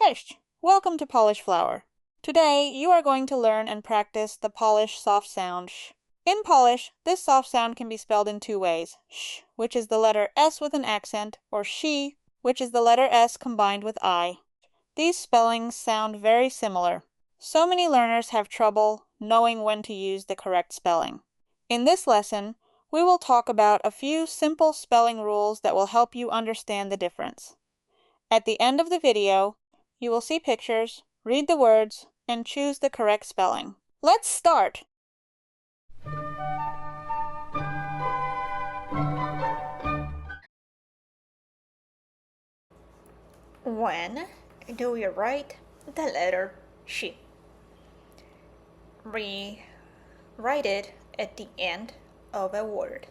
Cześć! Welcome to Polish Flower. Today, you are going to learn and practice the Polish soft sound sh. In Polish, this soft sound can be spelled in two ways, sh, which is the letter S with an accent, or shi, which is the letter S combined with I. These spellings sound very similar. So many learners have trouble knowing when to use the correct spelling. In this lesson, we will talk about a few simple spelling rules that will help you understand the difference. At the end of the video, you will see pictures, read the words, and choose the correct spelling. Let's start! When do we write the letter sh? We write it at the end of a word.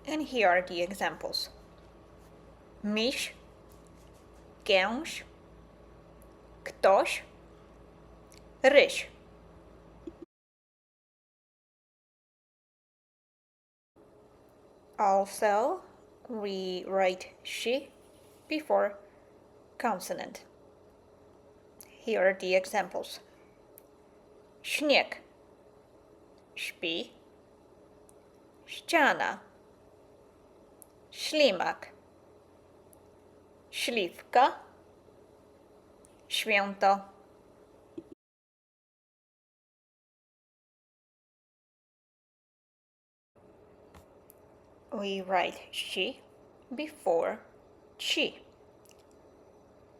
And here are the examples. Miś, gęś, ktoś, ryś. Also, we write sh before consonant. Here are the examples. Śnieg, śpi, ściana, ślimak, śliwka, święto. We write sh before chi.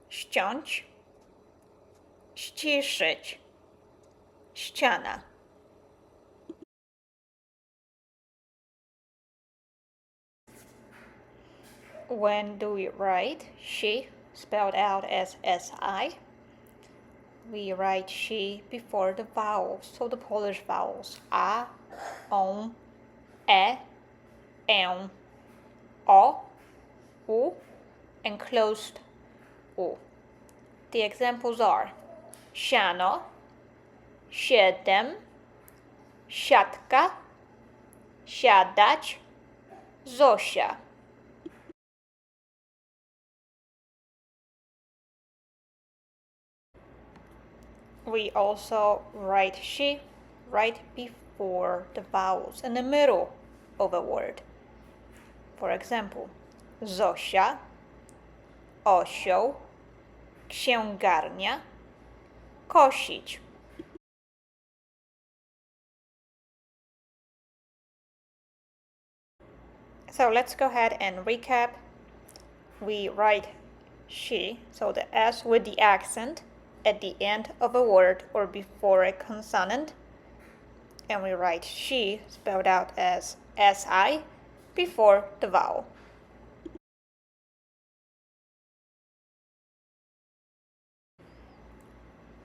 Ściąć, ściszyć, ściana. When do we write she spelled out as si? We write she before the vowels, so the Polish vowels a, on, e, en, o, u, and closed u. The examples are siano, siedem, siatka, siadać, Zosia. We also write she right before the vowels in the middle of a word. For example, Zosia, osioł, księgarnia, kosić. So let's go ahead and recap. We write she, so the S with the accent, at the end of a word or before a consonant. And we write she spelled out as si before the vowel.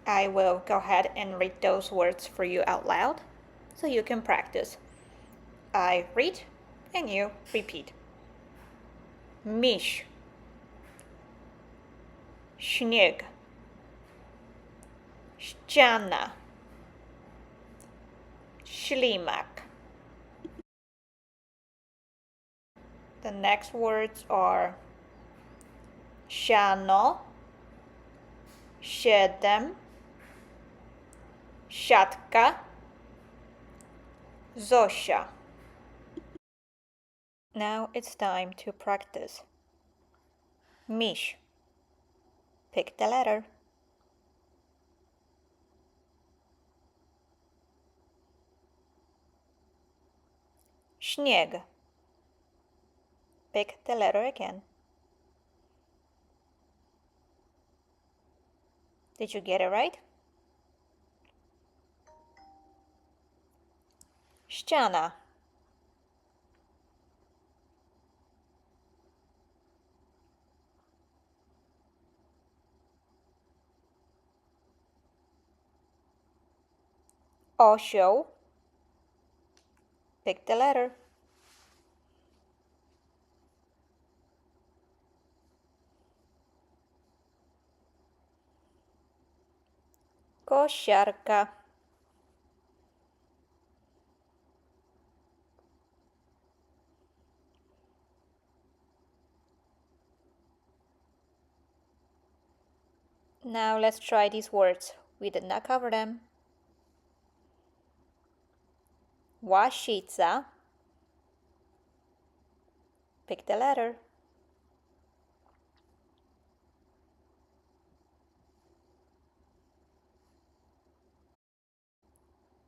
I will go ahead and read those words for you out loud so you can practice. I read and you repeat. Miś, śnieg, ściana, ślimak. The next words are siano, siedem, siatka, Zosia. Now it's time to practice. Miś. Pick the letter. Śnieg. Pick the letter again. Did you get it right? Ściana. Osioł. Pick the letter. Kosiarka. Now let's try these words. We did not cover them. Świeca. Pick the letter.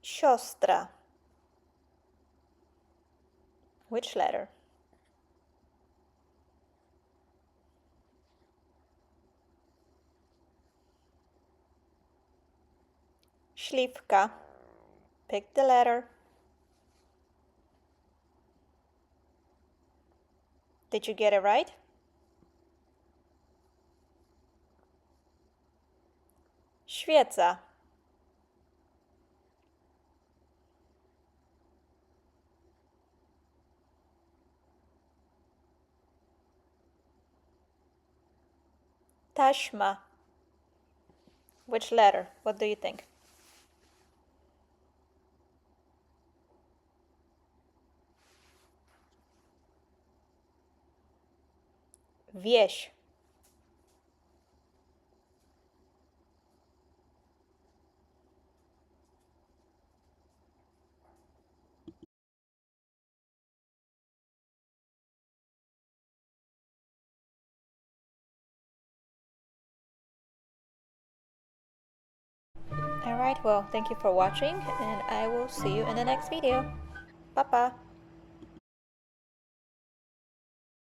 Siostra. Which letter? Śliwka. Pick the letter. Did you get it right? Świeca. Taśma. Which letter? What do you think? Wieś. Alright, well, thank you for watching, and I will see you in the next video. Pa pa!